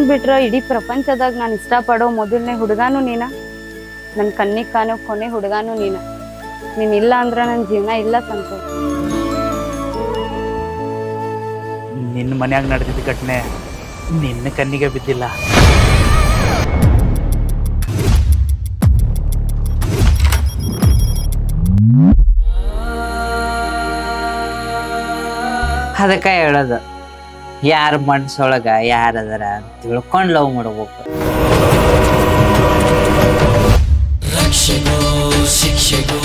ಬಿಟ್ರ ಇಡೀ ಪ್ರಪಂಚದಾಗ ನಾನು ಇಷ್ಟಪಡೋ ಮೊದಲನೇ ಹುಡುಗಾನು ನೀನ, ನನ್ನ ಕಣ್ಣಿಗೆ ಕಾಣೋ ಕೊನೆ ಹುಡುಗಾನು ನೀನ್ ಇಲ್ಲ ಅಂದ್ರ ನನ್ನ ಜೀವನ ಇಲ್ಲ ಸಂತೋಷ್. ನಿನ್ನ ಮನ್ಯಾಗ ನಡೆದಿದ್ದ ಘಟನೆ ನಿನ್ನ ಕಣ್ಣಿಗೆ ಬಿದ್ದಿಲ್ಲ. ಅದಕ್ಕೆ ಹೇಳೋದು, ಯಾರ ಮನ್ಸೊಳಗ ಯಾರದಾರ ತಿಳ್ಕೊಂಡು ಲವ್ ಮಾಡ್ಬೇಕು. ರಕ್ಷಕೋ ಶಿಕ್ಷಕೋ